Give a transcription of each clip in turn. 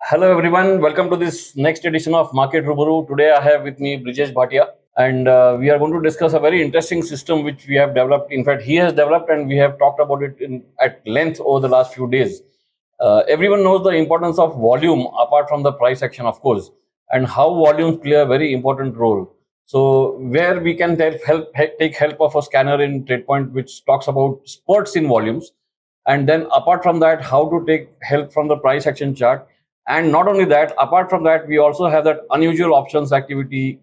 Hello everyone, welcome to this next edition of Market Ruburu. Today I have with me Brijesh Bhatia, and we are going to discuss a very interesting system which we have developed. In fact, he has developed and we have talked about it at length over the last few days. Everyone knows the importance of volume apart from the price action, of course, and how volumes play a very important role. So where we can take help of a scanner in TradePoint which talks about spurts in volumes, and then apart from that, how to take help from the price action chart. And not only that, apart from that, we also have that unusual options activity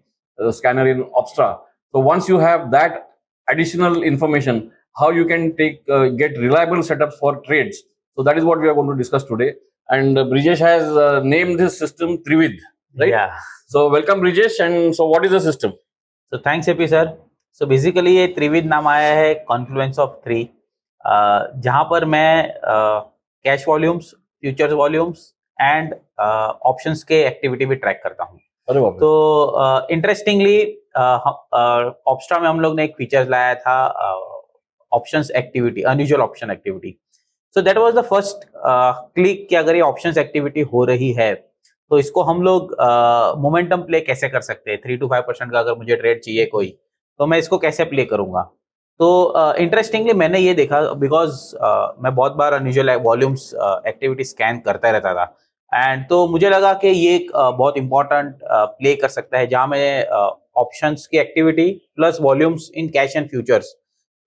scanner in Opstra. So once you have that additional information, how you can get reliable setups for trades. So that is what we are going to discuss today. And Brijesh has named this system Trivid, right? Yeah. So welcome Brijesh. And so what is the system? So thanks AP sir. So basically ये त्रिविध नाम आया है Confluence of three, जहां पर मैं cash volumes, futures volumes and options के activity भी ट्रैक करता हूं. अरे बाप रे. तो इंटरेस्टिंगली ऑप्स्ट्रा में हम लोग ने एक फीचर लाया था, options activity, unusual option activity. So that was the first click कि अगर ये ऑप्शंस एक्टिविटी हो रही है तो इसको हम लोग मोमेंटम प्ले कैसे कर सकते हैं. 3 to 5% का अगर मुझे ट्रेड चाहिए कोई, तो मैं इसको कैसे प्ले करूंगा. तो इंटरेस्टिंगली मैंने ये देखा, बिकॉज मैं बहुत बार अनयूजुअल वॉल्यूम्स एक्टिविटी स्कैन करता रहता था, एंड तो मुझे लगा कि ये एक बहुत इंपॉर्टेंट प्ले कर सकता है, जहां मैं ऑप्शंस की activity plus volumes in cash and futures,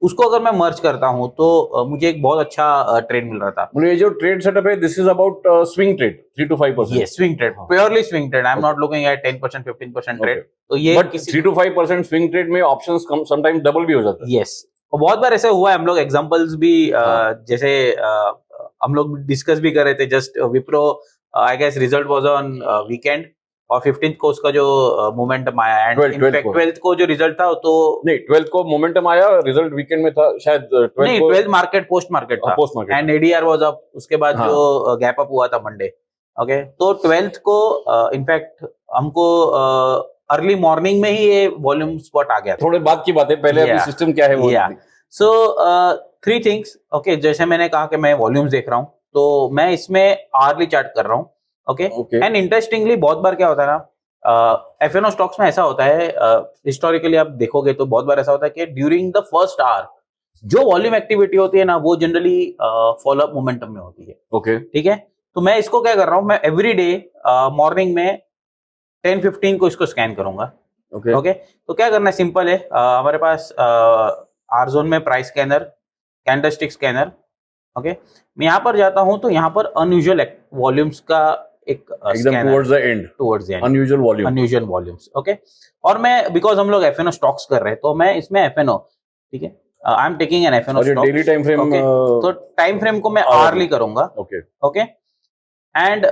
उसको अगर मैं मर्ज करता हूं तो मुझे एक बहुत अच्छा ट्रेड मिल रहा था. ये जो ट्रेड सेटअप है, this is about swing trade 3 to 5%. Yes, swing trade, purely swing trade. I'm not looking at 10%, 15% trade. तो ये बट 3 to 5% स्विंग ट्रेड में ऑप्शंस समटाइम डबल भी हो जाता है. Yes, और बहुत बार ऐसा हुआ है. हम लोग एग्जांपल्स भी जैसे हम लोग डिस्कस भी कर रहे थे. Just Wipro, I guess result was on weekend, और 15th को उसका जो मोमेंटम आया, एंड इनफैक्ट 12th को जो रिजल्ट था तो नहीं, 12th को मोमेंटम आया, रिजल्ट वीकेंड में था शायद. 12th मार्केट पोस्ट मार्केट था, एंड एडीआर वाज अप. उसके बाद जो गैप अप हुआ था मंडे. ओके, तो 12th को इनफैक्ट हमको अर्ली मॉर्निंग में ही ये वॉल्यूम स्पॉट आ गया. थोड़े बाद की बात है, पहले अभी सिस्टम क्या है वो. सो 3 थिंग्स. ओके, जैसे मैंने कहा कि मैं वॉल्यूम्स देख रहा हूँ, तो मैं इसमें आर्ली चार्ट कर रहा हूँ. ओके, एंड इंटरेस्टिंगली बहुत बार क्या होता है ना, एफएनओ स्टॉक्स में ऐसा होता है, हिस्टोरिकली आप देखोगे तो बहुत बार ऐसा होता है कि ड्यूरिंग द फर्स्ट आवर जो वॉल्यूम एक्टिविटी होती है ना, वो जनरली फॉलो अप मोमेंटम में होती है. ओके, ठीक है. तो मैं इसको क्या कर रहा हूं, मैं एवरी डे मॉर्निंग में 10-15 को इसको स्कैन करूंगा. ओके, तो क्या करना है, सिंपल है. हमारे पास आर जोन में price scanner, candlestick scanner. Okay, मैं यहां पर जाता हूं तो यहां पर अनयूजुअल वॉल्यूम्स का एक एकदम towards the end unusual volumes. Okay, और मैं, बिकॉज हम लोग एफएनओ स्टॉक्स कर रहे हैं, तो मैं इसमें एफएनओ, ठीक है, I am taking an F and O stock. Daily time frame, तो टाइम फ्रेम को मैं आवर्ली करूंगा. ओके, एंड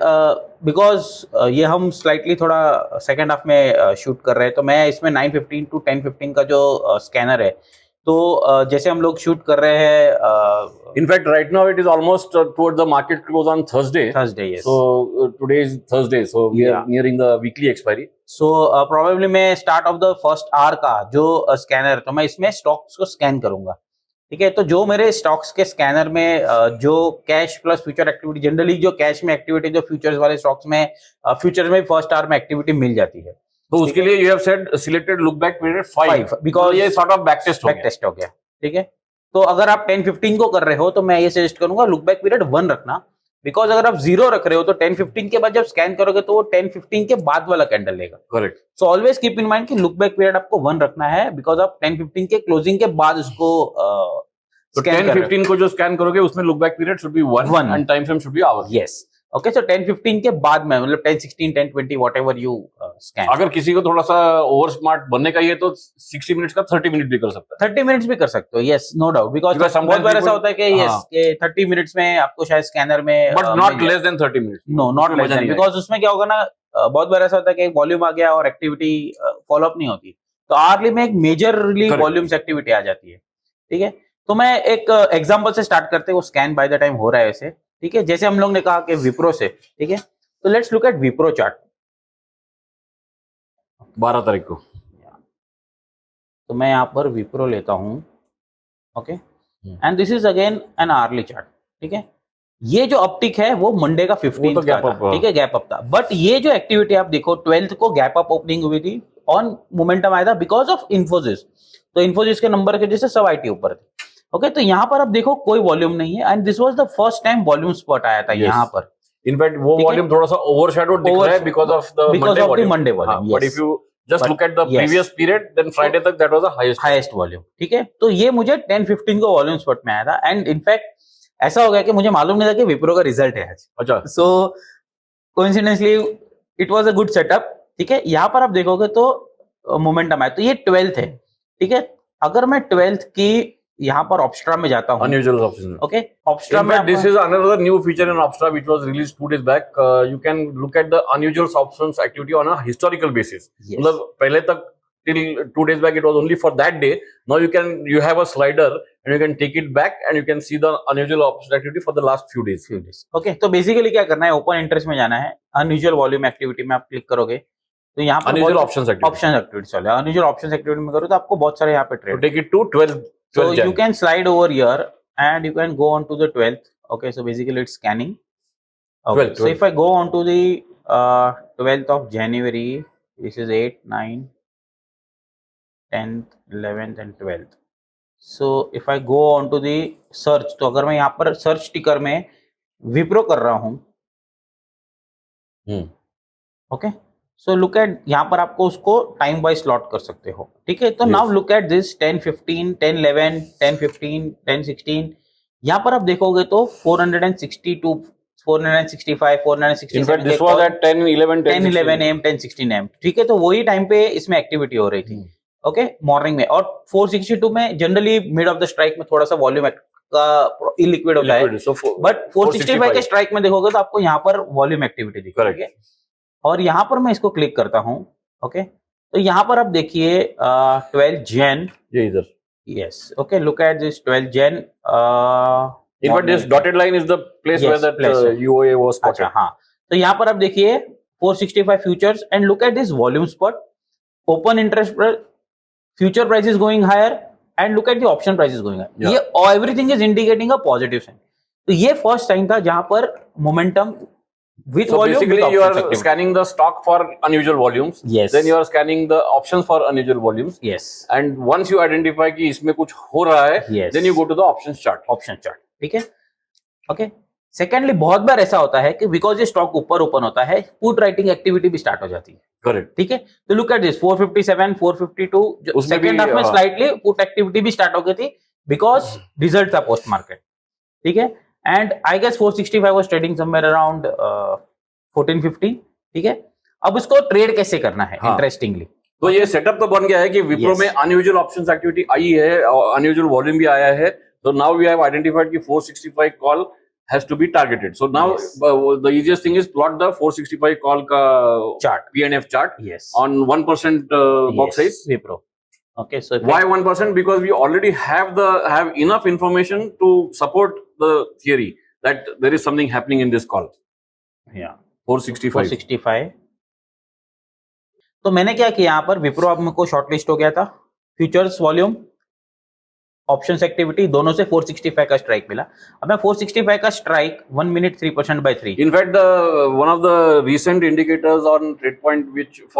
बिकॉज ये हम स्लाइटली थोड़ा सेकेंड हाफ में शूट कर रहे हैं, तो मैं इसमें 9:15 to 10:15 का जो स्कैनर है, तो जैसे हम लोग शूट कर रहे हैं, in fact right now it is almost towards the market close on Thursday. yes. So today is Thursday, so we are nearing the weekly expiry. So probably मैं start of the first hour का जो scanner, तो मैं इसमें stocks को scan करूंगा. ठीक है, तो जो मेरे स्टॉक्स के स्कैनर में जो cash plus future activity, generally जो कैश में एक्टिविटी जो फ्यूचर्स वाले स्टॉक्स में, फ्यूचर्स में फर्स्ट आवर में एक्टिविटी मिल जाती है. तो उसके लिए you have said selected look back period 5, because ये सॉर्ट ऑफ बैक टेस्ट हो गया. ठीक है, तो अगर आप 10-15 को कर रहे हो तो मैं ये सजेस्ट करूंगा लुक बैक पीरियड 1 रखना. बिकॉज अगर आप 0 रख रहे हो तो 10-15 के बाद जब स्कैन करोगे तो वो 10-15 के बाद वाला कैंडल लेगा. Correct. So always keep in mind कि लुक बैक पीरियड आपको 1 रखना है, बिकॉज आप 10-15 के क्लोजिंग के बाद उसको तो 10-15 को जो स्कैन करोगे उसमें look back period should be 1 and time frame should be hour. Yes. Okay, so 10-15 के बाद में, मतलब 10-16, 10-20 व्हाटएवर यू स्कैन. अगर किसी को थोड़ा सा ओवर स्मार्ट बनने का ही है तो 60 मिनट्स का 30 मिनट भी कर सकता है. 30 मिनट्स भी कर सकते हो. यस, नो डाउट, बिकॉज बहुत बार ऐसा होता है कि यस के 30 मिनट्स में आपको शायद स्कैनर में, but not less than 30 minutes. No, not less than, because उसमें क्या होगा ना, बहुत बार ऐसा होता है कि वॉल्यूम आ गया और एक्टिविटी फॉलो अप नहीं होती, तो आर्ली में एक मेजरली वॉल्यूम्स एक्टिविटी आ जाती है. ठीक है, तो मैं एक एग्जांपल से स्टार्ट करते हैं, वो स्कैन बाय द टाइम हो रहा है वैसे. ठीक है, जैसे हम लोग ने कहा कि विप्रो से. ठीक है, तो let's look at Wipro chart 12 तारीख को. तो मैं यहाँ पर विप्रो लेता हूँ. Okay, and this is again an early chart. ठीक है, ये जो अपटिक है वो मंडे का 15 तो का gap up, था, ठीक है, गैप अप था। बट ये जो एक्टिविटी आप देखो 12th को गैप अप ओपनिंग हुई थी, ऑन मोमेंटम आया था बिकॉज ऑफ इन्फोसिस। तो इन्फोसिस के नंबर के वजह से सब आईटी ऊपर थे। ओके, तो यहाँ पर आप देखो कोई वॉल्यूम नहीं है, and this was the first time volume spot आया था यहाँ पर। इनफैक्ट वो ठीक है? वॉल्यूम थोड़ा सा ओवरशैडोड दिख रहा है because of the Because of the Monday volume, but yes. If you just But look at the yes. Previous period then Friday तक that was the highest volume, ठीक है। तो ये मुझे 10-15 को वॉल्यूम स्पॉट में आया था, एंड इनफैक्ट ऐसा हो गया कि मुझे मालूम नहीं था कि विप्रो का रिजल्ट है आज। अच्छा, so coincidentally it was a good setup, ठीक है। यहाँ पर आप देखोगे तो मोमेंटम है, तो ये 12th है, ठीक है। अगर मैं 12th की यहाँ पर ऑप्स्ट्रा में जाता हूँ, unusual option. ओके, ऑप्स्ट्रा In में fact, this is another new feature in Opstra which was released 2 days back. You can look at the unusual options activity on a historical basis. Yes. मतलब पहले तक till 2 days back it was only for that day. Now you have a slider and you can take it back and you can see the unusual option activity for the last few days. Okay, तो basically क्या करना है, open interest में जाना है, unusual volume activity में आप click करोगे तो यहाँ पर Unusual options activity. Option activity चले, अनयूजुअल ऑप्शन एक्टिविटी में करो तो आपको बहुत सारे यहाँ पे So trade. take it to 12 So 12 you Jan. can slide over here and you can go on to the 12th. Okay, so basically it's scanning. Okay, 12th, so if I go on to the 12th of January, this is 8, 9, 10th, 11th and 12th. So if I go on to the search, तो अगर मैं यहाँ पर search टिकर में विप्रो कर रहा हूँ, ओके, सो लुक एट, यहाँ पर आपको उसको टाइम बाय स्लॉट कर सकते हो, ठीक है। तो नाउ लुक एट दिस 10-15, 10-11, 10-15, 10-16, यहाँ पर आप देखोगे तो 462, 465, 467। In fact, this was at 10-11, 10-11 AM, 10-16 AM, ठीक है। तो वही टाइम पे इसमें एक्टिविटी हो रही थी, ओके, मॉर्निंग में। और 462 में generally mid of the strike में थोड़ा सा वॉल्यूम का इलिक्विड होता है, बट 465 के स्ट्राइक में देखोगे तो आपको यहाँ पर वॉल्यूम एक्टिविटी दिख रही है। और यहाँ पर मैं इसको क्लिक करता हूँ, ओके, तो यहाँ पर आप देखिए 12 जैन, ये इधर, yes, okay, look at this 12 Jain. In fact, this dotted line is the place where that UOA was spotted. अच्छा, हाँ, तो यहाँ पर आप देखिए 465 futures and look at this volume spot, open interest पर future price is going higher and look at the option price is going higher. ये everything is indicating a positive sign. तो ये फर्स्ट टाइम था जहां पर momentum with So volume, basically with you options are activity. scanning the stock for unusual volumes. Yes. Then you are scanning the options for unusual volumes. Yes. And once you identify कि इसमें कुछ हो रहा है, Yes. then you go to the options chart. Option chart, ठीक है, okay. Secondly बहुत बार ऐसा होता है कि बिकॉज ये स्टॉक ऊपर ओपन होता है, पुट राइटिंग एक्टिविटी भी स्टार्ट हो जाती है, Correct. ठीक है। तो look at this 457, 452, second half में हाँ। स्लाइटली पुट एक्टिविटी भी स्टार्ट हो गई थी बिकॉज रिजल्ट था पोस्ट मार्केट, ठीक है। And I guess 465 was trading somewhere around 1450, ठीक है। अब इसको ट्रेड कैसे करना है, इंटरेस्टिंगली तो ये सेटअप तो बन गया है कि विप्रो में अनयूजुअल ऑप्शंस एक्टिविटी आई है और अनयूजुअल वॉल्यूम भी आया है। तो नाउ वी हैव आइडेंटिफाइड कि 465 call has to be targeted. So now the easiest thing is plot the 465 call का chart, PNF chart yes, on 1% box size. Wipro, okay, so Why 1%? Because we already have enough information to support the theory that there is something happening in this call. yeah, 465. तो मैंने क्या किया, यहाँ पर विप्रो अब मेरे को शॉर्टलिस्ट हो गया था, फ्यूचर्स वॉल्यूम, ऑप्शंस एक्टिविटी दोनों से 465 का स्ट्राइक मिला। अब मैं 465 का strike 1 minute 3% by 3। In fact, one of the recent indicators on TradePoint,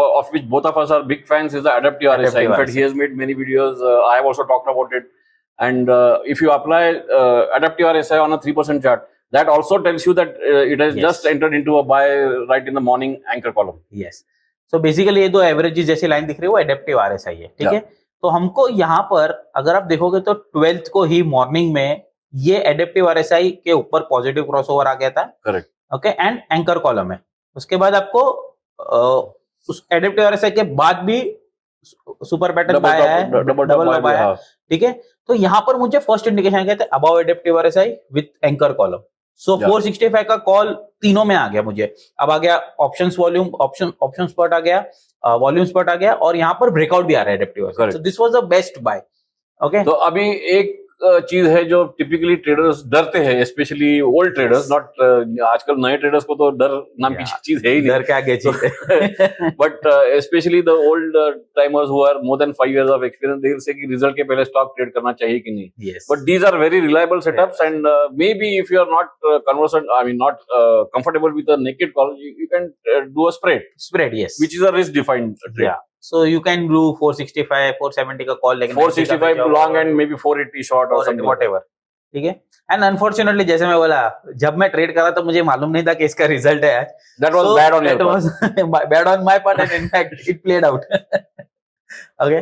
of which both of us are big fans, is the Adaptive RSI. In fact, he has made many videos. I have also talked about it. And if you apply Adaptive RSI on a 3% chart, that also tells you that it has just entered into a buy right in the morning anchor column. Yes. So basically ये दो averages जैसी line दिख रही है वो adaptive RSI है, ठीक है। तो हमको यहाँ पर अगर आप देखोगे तो 12th को ही मॉर्निंग में ये एडेप्टिव RSI के ऊपर पॉजिटिव क्रॉसओवर आ गया था, correct, okay, and anchor column है। उसके बाद आपको उस एडेप्टिव RSI के बाद भी सुपर पैटर्न बाय है, डबल बाय है, ठीक है। तो यहाँ पर मुझे फर्स्ट इंडिकेशन क्या था, above adaptive RSI with anchor column. So 465 का कॉल तीनों में आ गया मुझे। अब आ गया ऑप्शंस वॉल्यूम, ऑप्शन स्पॉट आ गया, वॉल्यूम स्पॉट आ गया, और यहाँ पर ब्रेकआउट भी आ रहा है adaptive. So this was the best buy, okay. तो अभी एक चीज है जो टिपिकली ट्रेडर्स डरते हैं, स्पेशली ओल्ड ट्रेडर्स, नॉट आजकल नए ट्रेडर्स को तो डर नाम की चीज है ही डर क्या क्या चीज है but specially the old timers who are more than 5 years of experience, they will say कि रिजल्ट के पहले स्टॉक ट्रेड करना चाहिए कि नहीं. yes But these are very reliable setups, and maybe if you are not conversant, I mean not comfortable with a naked call, you can do a spread, yes which is a risk defined trade. yeah so you can do 465 470 का call, लेकिन 465 long and maybe 480 short or something like that. whatever. ठीक है. And unfortunately जैसे मैं बोला, जब मैं trade करा तो मुझे मालूम नहीं था कि इसका रिजल्ट है. That was bad on your part. That was bad on my part, and in fact it played out. Okay,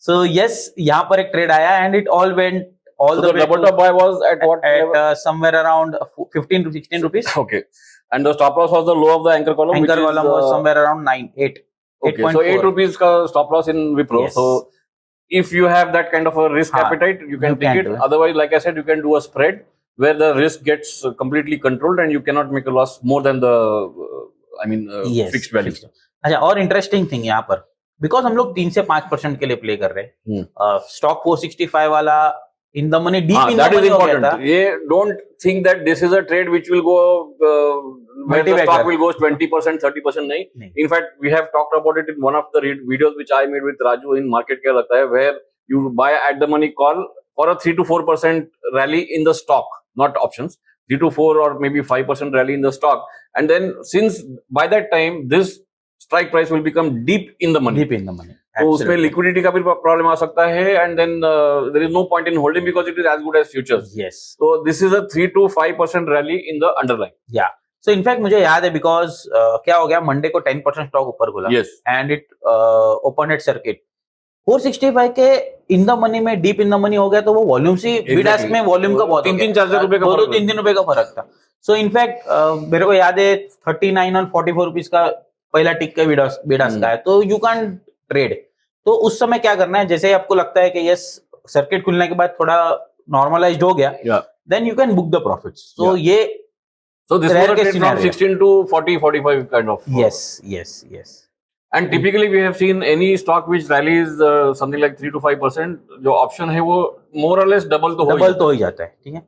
so yes, यहाँ पर एक ट्रेड आया and it all went all So the the way double top buy was at what level? somewhere around 15 to 16 rupees. Okay. And the stop loss was the low of the anchor column. Anchor which column is, was somewhere around 8. Okay, so 8 rupees ka stop loss in Wipro. Yes. So if you have that kind of a risk appetite, you can take it. do it. Otherwise, like I said, you can do a spread where the risk gets completely controlled and you cannot make a loss more than the, Yes, fixed value. अच्छा, और interesting thing यहाँ पर, because हम लोग 3 से 5% के लिए play कर रहे हैं. स्टॉक 465 वाला इन the money, deep in the That is money हो गया important. था. Yeah, don't think that this is a trade which will go where the Multi-bagger. stock will go 20%, 30%. नहीं. नहीं. In fact, we have talked about it in one of the videos which I made with Raju in Market क्या लगता है, where you buy at the money call for a 3 to 4% rally in the stock, not options. 3 to 4 or maybe 5% rally in the stock, and then since by that time this strike price will become deep in the money. Deep in the money. तो उसमें liquidity का भी problem आ सकता है, and then there is no point in holding because it is as good as futures. Yes. So this is a 3 to 5% rally in the underlying. या so in fact मुझे याद है, बिकॉज क्या हो गया, मंडे को 10% स्टॉक ऊपर खुला. Yes. And it open at circuit 465 के इन द मनी में, डीप इन द मनी हो गया, तो वो वॉल्यूम सी बिडास में वॉल्यूम का बहुत 3-4 रुपए का फर्क, 2-3 रुपए का फर्क था. सो इनफैक्ट मेरे को याद है 39 और 44 रुपीज का पहला टिक का बिडास का है, तो यू कैन ट्रेड. तो उस समय क्या करना है, जैसे आपको लगता है कि यस सर्किट खुलने के बाद थोड़ा नॉर्मलाइज्ड हो गया, then you can book the profits. So ये so this rare was a case trade from scenario. 16 to 40-45 kind of. yes. And typically we have seen any stock which rallies something like 3 to 5%, जो option है वो more or less double तो ही जाता है. ठीक है.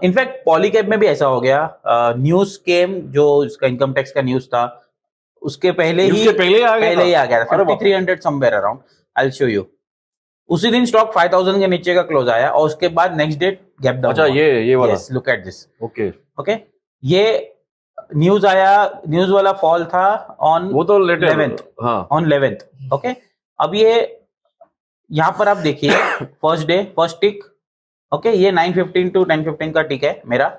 In fact Polycab में भी ऐसा हो गया. न्यूज केम, जो इसका इनकम टैक्स का न्यूज था, उसके पहले ही आ गया था 5300 somewhere around. I will show you. उसी दिन स्टॉक 5000 के नीचे का क्लोज आया, और उसके बाद नेक्स्ट डे गैप डाउन. अच्छा, ये वाला. Yes, look at this. Okay. ये न्यूज आया, न्यूज वाला फॉल था ऑन, वो तो लेटेस्ट 11th. हाँ, ऑन 11th. ओके. अब ये यहाँ पर आप देखिए, फर्स्ट डे फर्स्ट टिक. ओके, ये 9:15 to 10:15 का टिक है मेरा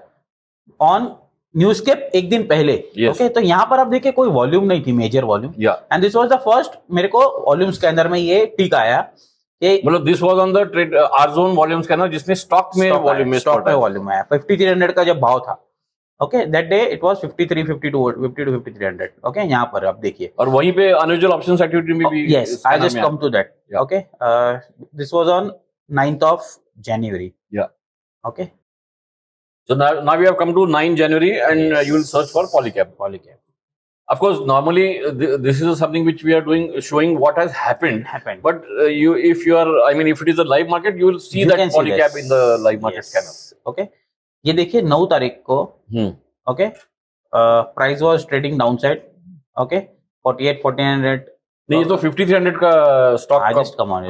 ऑन न्यूज के एक दिन पहले. ओके, तो यहाँ पर आप देखिए कोई वॉल्यूम नहीं थी, major volume. And this was the first मेरे को वॉल्यूम स्कैनर में ये टिक आया. मतलब this was on the trade R zone volume scanner, जिसमें स्टॉक में वॉल्यूम आया 5300 का जब भाव था. Okay, that day it was 53 52 50 to 5300. Okay, यहाँ पर आप देखिए, और वहीं पे अनयूजुअल ऑप्शंस एक्टिविटी में भी. Yes, I just come to that. Okay, this was on 9th of January. Okay. So now we have come to 9 January, and you will search for Polycab. Of course, normally this is something which we are doing, showing what has happened. But if it is a live market, you will see that Polycab in the live market scanner. Okay. ये देखिए 9 तारीख को. Okay. Price was trading downside. Okay. 48-4900. नहीं, ये तो 5300 का stock का. just come on.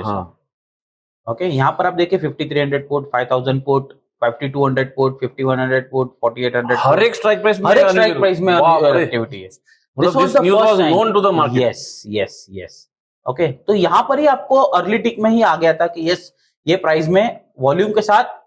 Okay, यहाँ पर आप देखिए 5300 पुट, 5000 पुट, 5200 पुट, 5100 पुट, 4800. हर एक स्ट्राइक प्राइस में एक्टिविटी है. This was known to the market. Yes. Okay, तो यहाँ पर ही आपको अर्ली टिक में ही आ गया था कि यस, ये प्राइस में वॉल्यूम के साथ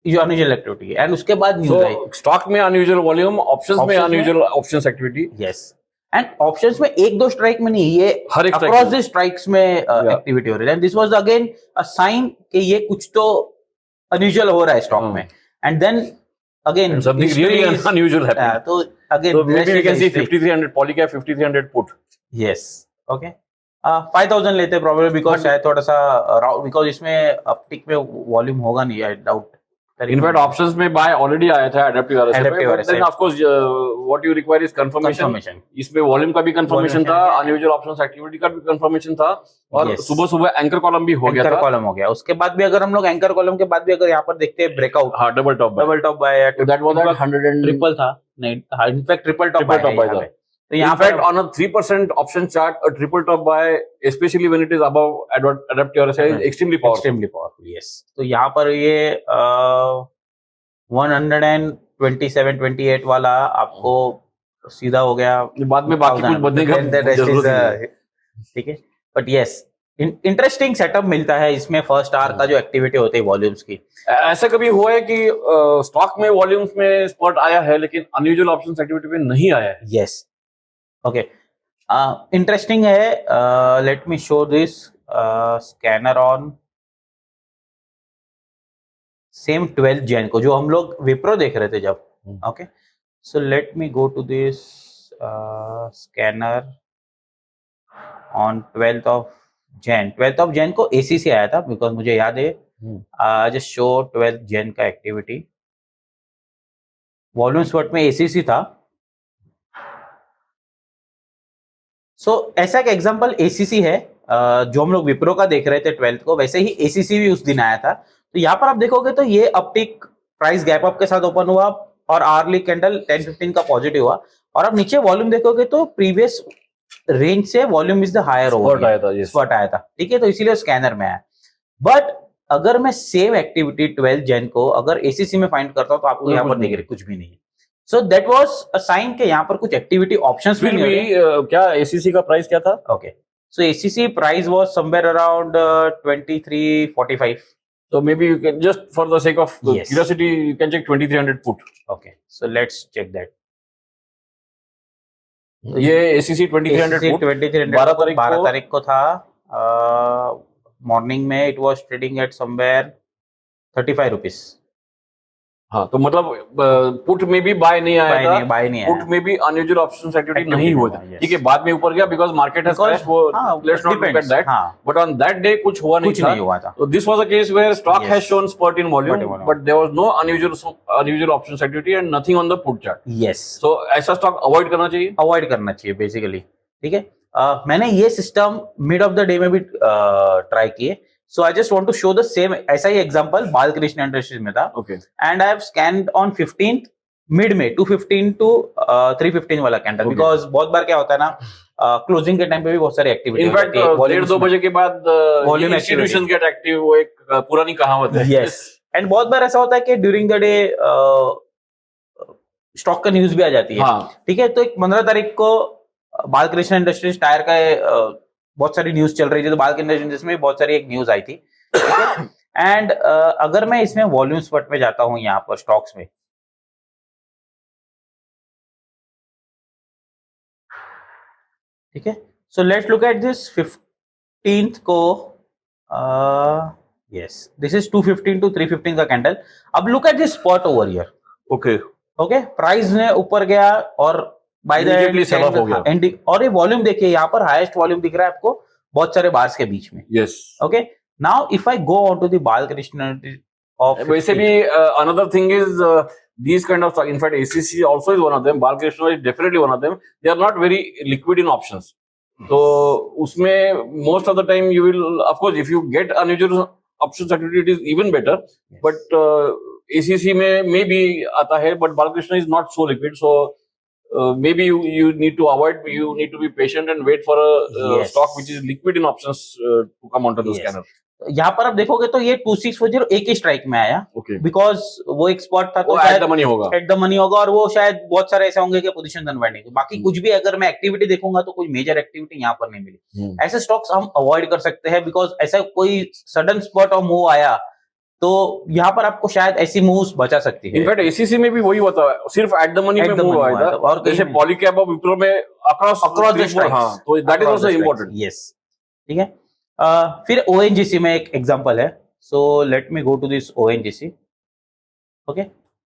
जो अनयूजुअल एक्टिविटी है, एंड उसके बाद न्यूज़ आई. स्टॉक में अनयूजुअल वॉल्यूम, ऑप्शंस में unusual options activity. Yes, and options में 1-2 स्ट्राइक में नहीं, ये अक्रॉस द स्ट्राइक्स में एक्टिविटी हो रही है. And this was again a sign कि ये कुछ तो अनयूजुअल हो रहा है स्टॉक में. And then again something really unusual happened. तो again so maybe we can see 5300 Polycab, 5300 put. Yes. Okay. 5000 लेते हैं probably, because शायद थोड़ा सा बिकॉज इसमें अपटिक में वॉल्यूम होगा नहीं, आई डाउट. इनफैक्ट ऑप्शंस में बाय ऑलरेडी आया था एडेप्टिव आरएसआई पे, Adaptive but then RSI. Of course what you require is confirmation. Confirmation. इसमें वॉल्यूम का भी कंफर्मेशन था, Confirmation. अनयूजुअल ऑप्शंस एक्टिविटी का भी कंफर्मेशन था, और Yes. सुबह सुबह एंकर कॉलम भी हो गया एंकर था. कॉलम हो गया. उसके बाद भी अगर हम लोग एंकर कॉलम के बाद भी अगर यहाँ पर देखते हैं ब्रेकआउट, हाँ, double top by that was at 100 and triple था. नहीं, in fact triple top Triple top buy था. तो यहाँ In fact, पर on a 3% option chart, a triple top buy, especially when it is above adaptive RSI, is extremely powerful. Extremely powerful. Yes. तो यहाँ पर ये 127-28 वाला आपको सीधा हो गया. बाद में बाकी कुछ बदलने का Then the rest जरूरत is, नहीं है. ठीक है. बट यस, इंटरेस्टिंग सेटअप मिलता है इसमें. फर्स्ट आवर का जो एक्टिविटी होती है वॉल्यूम्स की, ऐसा कभी हुआ है कि स्टॉक में वॉल्यूम्स में स्पॉट आया है लेकिन अनयूजुअल ऑप्शंस एक्टिविटी में नहीं आया है? यस. ओके, इंटरेस्टिंग है. Let me show this scanner on same 12 Jan को, जो हम लोग विप्रो देख रहे थे जब. Okay, so let me go to this scanner on 12th of Jan. 12th of Jan को ACC आया था, बिकॉज मुझे याद है. जस्ट शो 12th Jan का एक्टिविटी. वॉल्यूम स्पॉट में ACC था. सो ऐसा एक एग्जांपल ACC है, जो हम लोग विप्रो का देख रहे थे 12th को, वैसे ही ACC भी उस दिन आया था. तो यहाँ पर आप देखोगे तो ये अपटिक प्राइस गैप अप के साथ ओपन हुआ और आर्ली कैंडल 10-15 का पॉजिटिव हुआ. और आप नीचे वॉल्यूम देखोगे तो प्रीवियस रेंज से volume is the higher spot आया था. yes. स्पॉट आया था. ठीक है, तो इसीलिए स्कैनर में आया. बट अगर मैं सेम एक्टिविटी 12 जैन को अगर ACC में फाइंड करता हूँ तो आपको यहाँ पर दिख रही कुछ भी नहीं है. So that was a sign कि यहाँ पर कुछ एक्टिविटी ऑप्शंस फिर भी क्या ACC का प्राइस क्या था? Okay, so ACC price was somewhere around 2345. So maybe you can, just for the sake of Yes. curiosity, you can check 2300 put. Okay, so let's check that. ये ACC 2300 put 2300 12 तारीख को था. Morning में it was trading at somewhere 35 rupees. हाँ, तो मतलब put में भी बाय नहीं आया था, बाय नहीं पुट आया. में भी अनयूजुअल ऑप्शंस एक्टिविटी नहीं हुआ था. yes. ठीक है, बाद में ऊपर गया बिकॉज मार्केट हैज क्रैश. वो let's not look at that. But on that day कुछ हुआ नहीं कुछ था. नहीं हुआ था. So this was a case where stock Yes. has shown spurt in volume, Spurt in volume. but there was no unusual options activity and nothing on the put chart. Yes, So ऐसा stock avoid करना चाहिए. Avoid करना चाहिए basically. ठीक है, मैंने ये system mid of the day में भी ट्राई किए. So I just want to show the same ऐसा ही एग्जांपल बालकृष्ण इंडस्ट्रीज में था. Okay, and I have scanned on 15th mid में 215 to 315 वाला कैंडल. Okay. बिकॉज बहुत बार क्या होता है ना, क्लोजिंग के टाइम पे भी बहुत सारी एक्टिविटी इनफैक्ट 1:30-2 बजे के बाद Volume इंस्टीट्यूशन गेट एक्टिव, वो एक पुरानी कहावत है. यस. एंड बहुत बार ऐसा होता है कि ड्यूरिंग द डे स्टॉक का न्यूज भी आ जाती है. हाँ, ठीक है, तो 15 तारीख को बालकृष्ण इंडस्ट्रीज टायर का बहुत सारी न्यूज चल रही थी. तो बालकृष्ण इंडस्ट्रीज में बहुत सारी एक न्यूज आई थी. एंड अगर मैं इसमें वॉल्यूम स्पॉट में जाता हूं यहाँ पर स्टॉक्स में, ठीक है, so let's look at this 15th को. यस, दिस इज 215 to 315 का कैंडल. अब look at this spot over here. Okay, okay, price ने ऊपर गया और by the Immediately sell off हो गया. एंड और ये वॉल्यूम देखिए, यहाँ पर हाईएस्ट वॉल्यूम दिख रहा है आपको बहुत सारे बार्स के बीच में. Yes. Okay, now if I go on to the Balkrishna of वैसे भी another thing is these kind of stock, in fact ACC also is one of them, Balkrishna is definitely one of them. They are not very liquid in options. So उसमें most of the time you will, of course if you get unusual options activity it is even better. Yes. But ACC में maybe आता है, but Balkrishna is not so liquid, so maybe you need to avoid, you need to be patient and wait for a Yes. stock which is liquid in options to come onto the Yes. scanner. यहाँ पर आप देखोगे तो ये 2640 एक ही strike में आया. Okay. Because वो एक स्पॉट था, तो वो एट द मनी होगा. एट द मनी होगा. और वो शायद बहुत सारे ऐसे होंगे कि पोजीशन अनवाइंडिंग. बाकी कुछ भी अगर मैं एक्टिविटी देखूंगा तो कोई मेजर एक्टिविटी यहाँ पर नहीं मिली. ऐसे स्टॉक्स हम अवॉइड कर सकते हैं बिकॉज ऐसा कोई सडन स्पॉट और मूव आया तो यहाँ पर आपको शायद ऐसी मूव्स बचा सकती है. इनफैक्ट ACC में भी वही होता है, सिर्फ एट द मनी में मूव आया था. और जैसे पॉलीकैब और विप्रो में अक्रॉस द स्ट्राइक्स. हाँ, तो that is also important. Yes, ठीक है. फिर ONGC में एक एग्जांपल है. So let me go to this ONGC. Okay,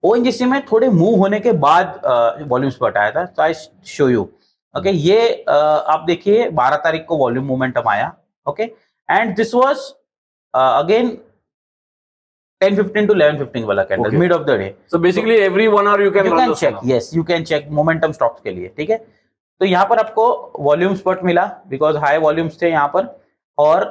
ONGC में थोड़े मूव होने के बाद वॉल्यूम स्पॉट आया था. तो आई शो यू. ओके, ये आप देखिए 12 तारीख को वॉल्यूम मोमेंटम आया. Okay, and this was again 10:15 to 11:15 वाला candle Okay. Mid of the day. So basically every 1 hour you can You run can the check, setup. yes, you can check momentum stocks के लिए. ठीक है, तो यहाँ पर आपको वॉल्यूम स्पॉट मिला बिकॉज हाई वॉल्यूम्स थे यहाँ पर. और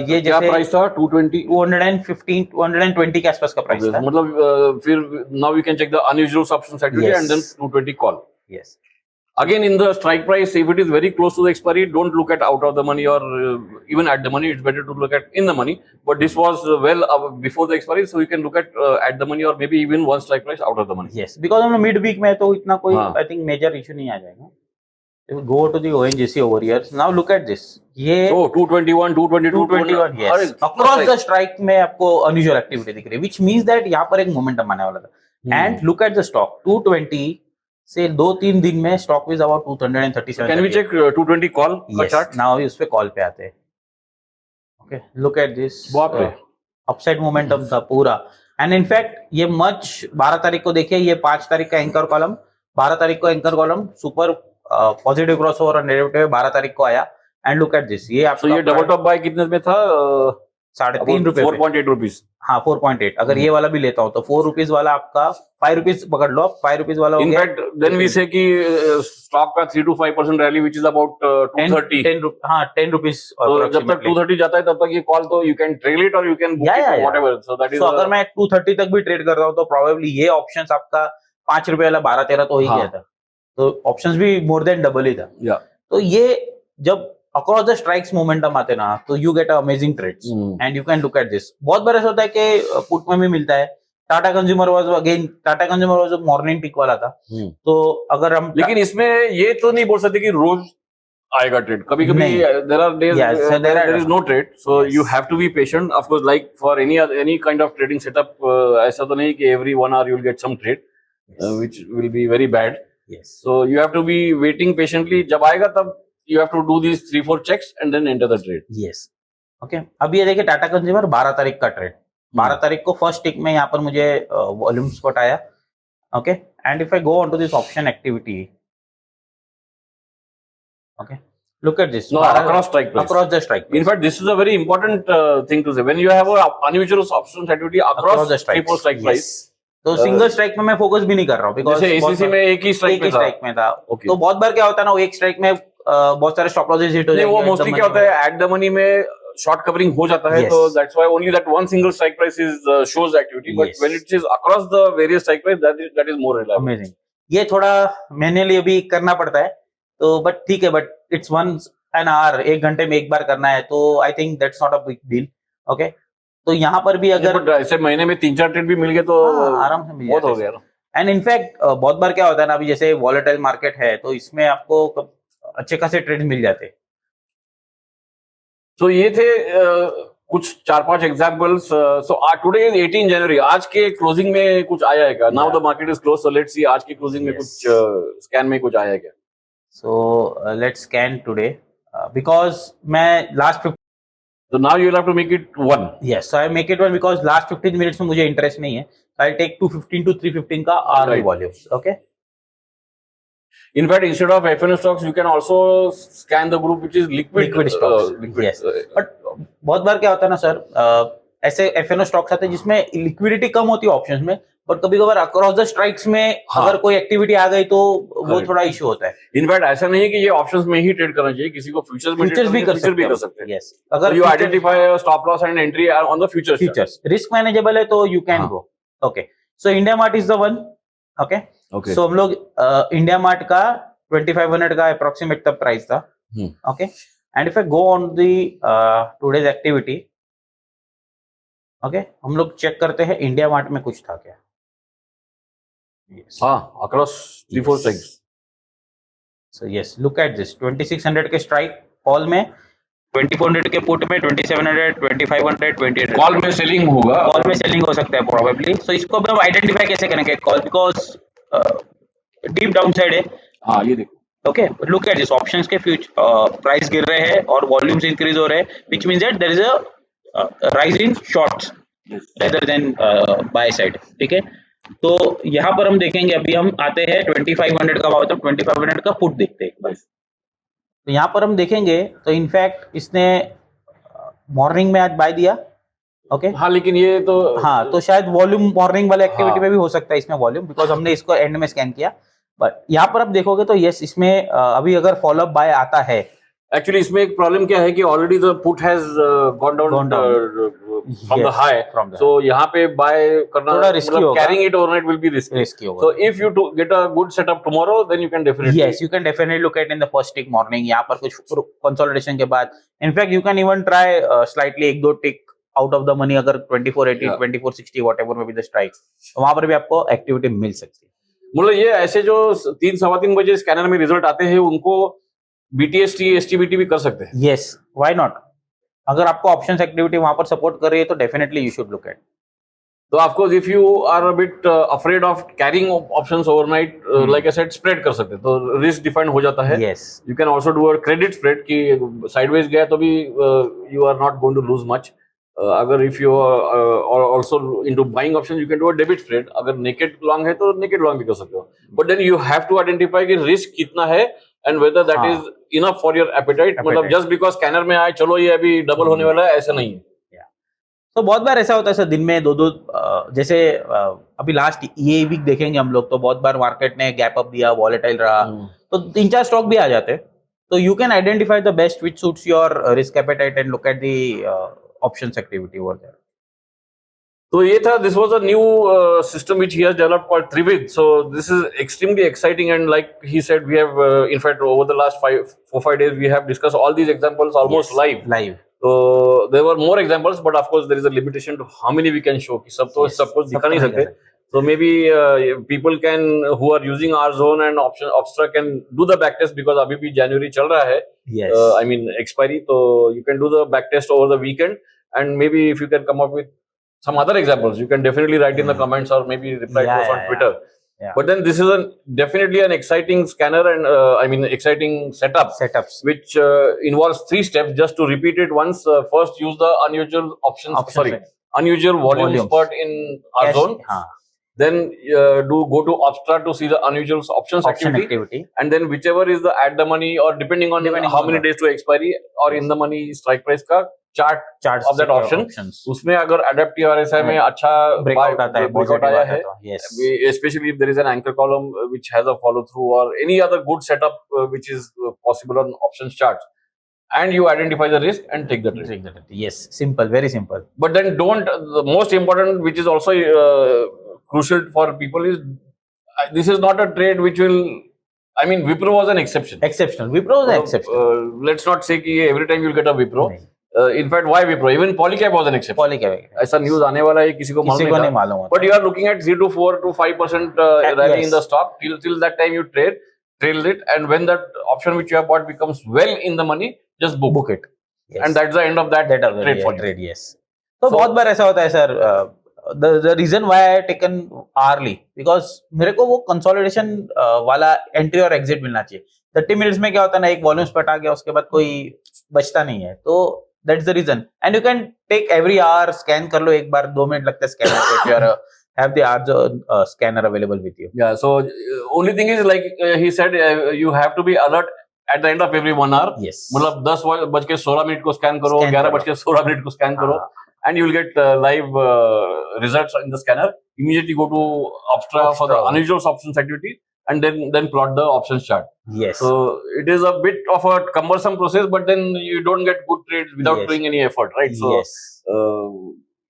ये क्या जैसे प्राइस था? 220. 215 220 के आसपास का प्राइस Okay, था. मतलब फिर now we can check the unusual options activity Yes. and then 220 call. Yes. Again, in the strike price, if it is very close to the expiry, don't look at out of the money or even at the money. It's better to look at in the money. But this was well before the expiry, so you can look at the money or maybe even one strike price out of the money. Yes, because हम लोग mid week में है तो इतना कोई हाँ. I think major issue नहीं आ जाएगा. Go to the ONGC over here. Now look at this. ये Oh, 221, 222, 221, yes. Across the strike में आपको unusual activity दिख रही है, which means that यहाँ पर एक momentum आने वाला था. And look at the stock 220 से 2-3 दिन में stock is about 237. Can we check 220 call का Yes. chart? Now उस पे कॉल पे आते हैं. Okay, look at this. बाप रे. अपसाइड मोमेंटम था पूरा. एंड इनफैक्ट ये मच 12 तारीख को देखिए, ये 5 तारीख का एंकर कॉलम, 12 तारीख को anchor column super positive crossover और नेगेटिव 12 तारिख को आया. एंड लुक एट दिस, ये आपका ये डबल टॉप बाय कितने में था? 3.5 रुपए, 4.8 रुपीज. हाँ 4.8. अगर ये वाला भी लेता हूँ तो 4 रुपीज वाला आपका 5 रुपीज पकड़ लो, 5 रुपीज वाला हो गया. इनफैक्ट देन वी से कि स्टॉक का 3 to 5% rally which is about 230. 10 rupees. तो जब तक 230 जाता है तब तक ये कॉल तो यू कैन ट्रेड इट और you can book it whatever. So that is अगर मैं 230 तक भी ट्रेड कर रहा हूँ तो प्रोबेबली ये ऑप्शंस आपका 5 रुपए वाला 12-13 तो हो ही गया था. तो ऑप्शंस भी मोर देन डबल ही था. तो ये जब अक्रॉस द स्ट्राइक्स मोमेंटम आते ना तो you get amazing trades and you can look at this. बहुत बार ऐसा होता है कि पुट में भी मिलता है. Tata consumer was morning pick वाला था. तो अगर हम लेकिन इसमें ये तो नहीं बोल सकते कि रोज आएगा ट्रेड. कभी कभी there are days there is no trade. So you have to be patient. Of course like for any kind of trading setup, ऐसा तो नहीं कि every 1 hour you will get some trade which will be very bad. So you have to be waiting patiently. जब आएगा तब you have to do these 3-4 checks and then enter the trade. Yes. Okay. अब ये देखिए Tata consumer 12 तारीख का trade. 12 तारीख को फर्स्ट टिक में यहाँ पर मुझे वॉल्यूम स्पॉट आया. Okay. And if I go on to this option activity, okay, look at this. No, across strike price. Across the strike price. In fact, this is a very important thing to say. When you have a unusual options activity across the strike 3-4 strike price. तो single strike में मैं focus भी नहीं कर रहा हूँ because जैसे ACC में एक ही स्ट्राइक में था. तो बहुत बार क्या होता है ना, वो एक स्ट्राइक में बहुत सारे स्टॉप लॉसेस हिट हो जाएंगे. वो मोस्टली क्या होता है, एट द मनी में शॉर्ट कवरिंग हो जाता है. तो that's why only that one single strike price is shows activity. But when it is across the various strike price that is more reliable. Amazing. ये थोड़ा मैनुअली अभी करना पड़ता है तो बट ठीक है. बट इट्स 1 hour, 1 घंटे में एक बार करना है तो I think that's not a big deal. Okay. तो यहाँ पर भी अगर ऐसे महीने में 3-4 ट्रेड भी मिल गए तो आराम से बहुत हो गया. एंड इनफैक्ट बहुत बार क्या होता है ना, अभी जैसे वॉलेटाइल मार्केट है तो इसमें आपको अच्छे खासे ट्रेड मिल जाते हैं. तो ये थे कुछ 4-5 एग्जांपल्स. सो टुडे इज 18 जनवरी. आज के क्लोजिंग में कुछ आया है क्या? Now the market is close, so let's see आज की क्लोजिंग में कुछ स्कैन में कुछ आया है क्या? So let's scan today because मैं last So now you will have to make it 1. Yes, so I make it 1 because last 15 minutes में मुझे इंटरेस्ट नहीं है. So I'll take 215 to 315 का hourly volumes. Okay. In fact, instead of FNO stocks, you can also scan the group which is liquid stocks. Yes. But बहुत बार क्या होता है ना सर, ऐसे FNO स्टॉक्स आते हैं जिसमें लिक्विडिटी कम होती है ऑप्शंस में, बट कभी कभार अक्रॉस द स्ट्राइक्स में अगर कोई एक्टिविटी आ गई तो वो थोड़ा इशू होता है. इनफैक्ट ऐसा नहीं है कि ये ऑप्शंस में ही ट्रेड करना चाहिए. किसी को फ्यूचर्स भी कर सकते हैं. यस. अगर you identify stop loss and entry on the futures, risk manageable है तो you can go. Okay. So India Mart is the one. Okay. So हम लोग इंडिया मार्ट का 2500 का अप्रोक्सीमेट तब प्राइस था. Okay. And if I go on the today's activity, okay, हम लोग चेक करते हैं इंडिया मार्ट में कुछ था क्या. across 3-4 strikes. So yes, look at this. 2600 के स्ट्राइक कॉल में, 2400 के पुट में, 2700, 2500, 2800 कॉल में सेलिंग होगा. कॉल में सेलिंग हो सकता है प्रोबेबली. सो इसको अब हम आइडेंटिफाई कैसे करेंगे call, because deep down side है. हाँ ये देखो. Okay. Look at this. Options के प्राइस गिर रहे हैं और वॉल्यूम्स इंक्रीज हो रहे हैं, which means that there is a rise in shorts rather than buy side. ठीक है. तो यहाँ पर हम देखेंगे, अभी हम आते हैं 2500 का भाव, तो 2500 का पुट देखते हैं एक बार. तो यहाँ पर हम देखेंगे तो इनफैक्ट इसने मॉर्निंग में आज बाय दिया ओके हाँ लेकिन ये तो हाँ, तो शायद वॉल्यूम मॉर्निंग वाले एक्टिविटी हाँ। में भी हो सकता है इसमें वॉल्यूम, बिकॉज हमने इसको एंड में स्कैन किया। बट यहाँ पर आप देखोगे तो यस, इसमें अभी अगर फॉलोअप बाय आता है, एक्चुअली इसमें एक प्रॉब्लम क्या है कि already the put has gone down Gone down. From the Yes, high, from the so यहाँ पे बाय करना थोड़ा risky मतलब होगा। Carrying it overnight will be risky. Risky होगा। So if you get a good setup tomorrow then you can definitely Yes, you can definitely look at in the first tick morning. यहाँ पर कुछ consolidation के बाद, in fact you can even try slightly एक दो tick out of the money, अगर 2480 Yeah. 2460 whatever में भी द स्ट्राइक, तो वहां पर भी आपको एक्टिविटी मिल सकती है। मतलब ये ऐसे जो 3 सवा 3 बजे स्कैनर में रिजल्ट आते हैं उनको बीटीएसटी एसटीबीटी भी कर सकते हैं। Yes, why not? अगर आपको ऑप्शंस एक्टिविटी वहां पर सपोर्ट कर रही है तो definitely you should look at. तो of course if you are a bit afraid of carrying options overnight, like I said, spread कर सकते हैं, तो रिस्क डिफाइंड हो जाता है। Yes, you can also do a credit spread कि साइडवेज गया तो भी you are not going to lose much. अगर if you are also into buying option you can do a debit spread. अगर naked long है तो naked long भी कर सकते हो, but then you have to identify कि रिस्क कितना है एंड वेदर दैट हाँ। Is enough for your appetite. मतलब Appetite. जस्ट बिकॉज स्कैनर में आए चलो ये अभी डबल होने वाला है, ऐसा नहीं है। तो बहुत बार ऐसा होता है सर, दिन में दो दो जैसे अभी लास्ट ये वीक देखेंगे हम लोग, तो बहुत बार मार्केट ने गैप अप दिया, वॉलेटाइल रहा, तो 3-4 स्टॉक भी आ जाते हैं। तो you can identify the best which suits your risk appetite and look at the options activity over there. तो ये था, this was a new system which he has developed called Trivid. So this is extremely exciting, and like he said, we have in fact over the last 4-5 days we have discussed all these examples almost live. Live So there were more examples, but of course there is a limitation to how many we can show. कि सब तो Yes, सब कुछ दिखा सब नहीं तो सकते. नहीं कर So maybe people can who are using our zone and option Opstra can do the backtest, because अभी भी January चल रहा है. Yes, I mean expiry, so you can do the backtest over the weekend, and maybe if you can come up with some other examples, you can definitely write in the comments or maybe reply to us on Twitter. Yeah. But then this is definitely an exciting scanner, and I mean exciting setup, setups which involves 3 steps. Just to repeat it once, first use the unusual unusual volume Volumes. spot in our zone. हाँ, Then go to Opstra to see the unusual options option activity, activity, and then whichever is the at the money or depending on how many days to expiry or in the money strike price का chart charts of that option. उसमें अगर adaptive RSI में अच्छा breakout आता है, breakout आया है, yes, especially if there is an anchor column which has a follow through or any other good setup which is possible on options charts, and you identify the risk and take the trade. Yes, simple, very simple. But then don't, the most important which is also crucial for people is this is not a trade which will, I mean Wipro was an exception. Exceptional, Wipro was exceptional, Let's not say कि every time you'll get a Wipro. नहीं, In fact, why Wipro? Even Polycab was an exception. Poly क्या है, ऐसा news आने वाला है किसी को किसी को मालूम नहीं नहीं था. मालूम होता। But you are looking at 3 to 4 to 5% rally Yes. in the stock. Till that time you trail it, and when that option which you have bought becomes well in the money, just book. Book it, And that's the end of that trade for you. Trade, yes. तो So- बहुत बार ऐसा होता है sir, the reason why I taken early, because मेरे को वो consolidation वाला एंट्री और एग्जिट मिलना चाहिए। 30 मिनट्स में क्या होता है ना, एक वॉल्यूम स्पट आ गया, उसके बाद कोई बचता नहीं है, तो that's the reason. And you can take every hour, scan कर लो एक बार, 2 मिनट लगता है स्कैनर पे, have the Arjo scanner available with you. Yeah, so only thing is like he said, you have to be alert at the end of every 1 hour. Yes. मतलब 10:16 को scan करो, Scan 11:16 को scan करो, and you will get live results in the scanner. Immediately go to Opstra for the Opstra. unusual options activity, and then plot the options chart. Yes. So it is a bit of a cumbersome process, but then you don't get good trades without Yes. doing any effort, right? So yes.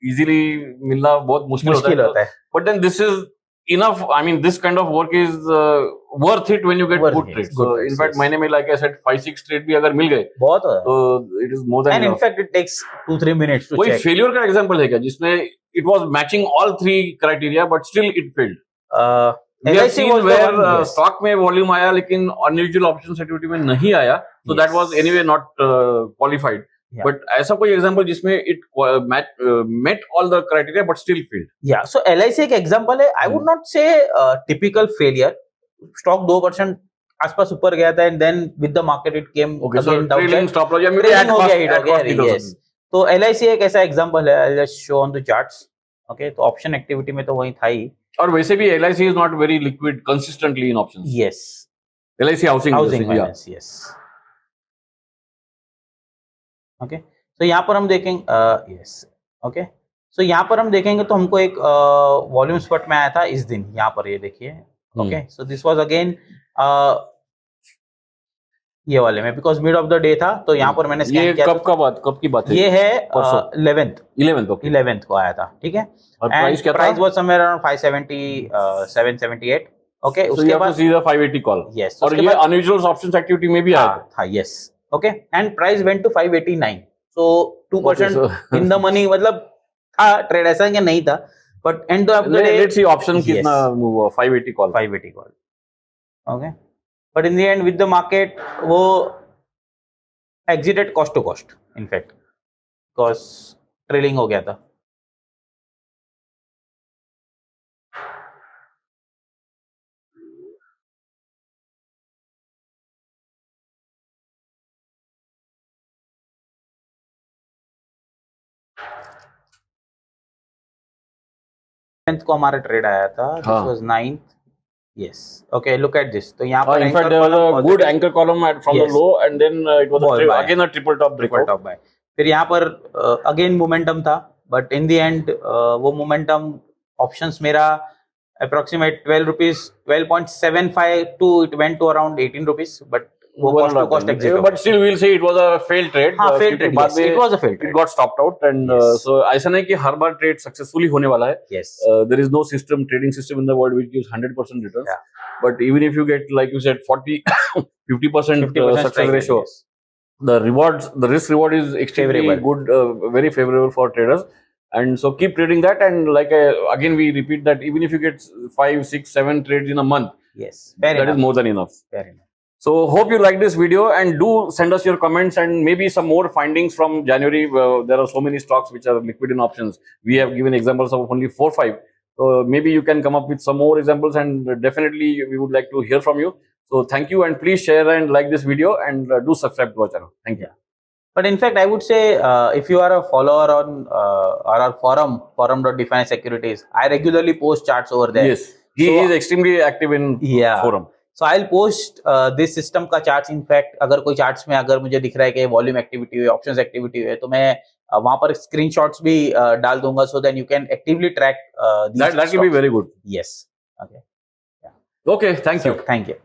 easily मिलना बहुत मुश्किल मुश्किल होता होता है. है, But then this is enough. I mean, this kind of work is worth it when you get Worth good it, trades. good So trades, in fact, yes. महीने में like I said 5-6 trade भी अगर मिल गए, बहुत तो it is more than and enough. In fact it takes 2-3 minutes to कोई चेक। Failure का एग्जांपल है क्या जिसमें it was matching all 3 criteria but still it failed? We have seen where stock में volume आया लेकिन unusual options activity में नहीं आया, so that was anyway not qualified. Yeah. But ऐसा कोई एग्जांपल जिसमें it met all the criteria but still failed? या सो LIC एक एग्जांपल है। I would not say typical failure. Stock 2% आसपास ऊपर गया था, and then with the market it came Okay, so again down, trailing stop loss या मेरे trailing at हो cost- गया, हिट हो at cost गया, because of यस। it. तो LIC एक ऐसा एग्जांपल है। I just show on the charts, okay. तो ऑप्शन एक्टिविटी में तो वही था ही, और वैसे भी LIC is not very liquid consistently in options. Yes. LIC housing housing industry, yeah. Finance, yes, okay. तो यहाँ पर हम देखेंगे, यस, ओके। सो यहाँ पर हम देखेंगे तो हमको एक वॉल्यूम स्पॉट में आया था इस दिन, यहाँ पर ये देखिए, okay. So this was again ये वाले में, because mid of the day था, तो यहाँ पर मैंने स्कैन ये किया। कब की बात है? ये है परसों? 11th okay. 11th को आया था, ठीक है। और प्राइस क्या था? Price was somewhere around 570 778, okay. So you उसके have to बाद see the 580 call. Yes, और उसके ये बाद- unusual options activity में भी आया था, yes, okay. And price went to 589, so 2% Okay, in the money, मतलब था ट्रेड, ऐसा कि नहीं था, but end of the day let's see option कितना move हुआ, 580 call. 580 call, okay. But in the end with the market वो exited cost to cost, in fact, because trailing हो गया था। को हमारा ट्रेड आया था, दिस हाँ। Was 9th, yes, okay. Look at this, तो यहाँ पर In fact, there was a good anchor column from Yes. the low, and then it was Ball buy. again a triple top breakout. Top buy. फिर यहाँ पर again momentum था, but in the end वो momentum options मेरा approximate 12 rupees 12.75 to it went to around 18 rupees, but वो cost to cost exit. But still, we'll say it was a failed trade. हाँ, fail क्योंकि trade, बाद में it was a fail it trade, got stopped out, and Yes. so ऐसा नहीं कि हर बार trade successfully होने वाला है. Yes, There is no trading system in the world which gives 100% returns. Yeah. But even if you get, like you said, 40, 50% 50% success strike ratio, rate, yes. the risk reward is extremely Favorable. good, very favorable for traders. And so keep trading that. And like again, we repeat that even if you get 5, 6, 7 trades in a month, Yes, fair that enough. is more than enough. Fair enough. So hope you like this video, and do send us your comments and maybe some more findings from January. There are so many stocks which are liquid in options. We have given examples of only 4, 5. So maybe you can come up with some more examples, and definitely we would like to hear from you. So thank you, and please share and like this video, and do subscribe to our channel. Thank you. But in fact, I would say if you are a follower on our forum.define securities, I regularly post charts over there. Yes, he So- is extremely active in Yeah. forum. So I will post this system का charts. In fact अगर कोई charts में अगर मुझे दिख रहा है कि वॉल्यूम एक्टिविटी हुई, ऑप्शंस एक्टिविटी हुई है, तो मैं वहां पर स्क्रीनशॉट्स भी डाल दूंगा, so that you can actively track That will be very good. Yes, okay, Okay, thank you. Thank you.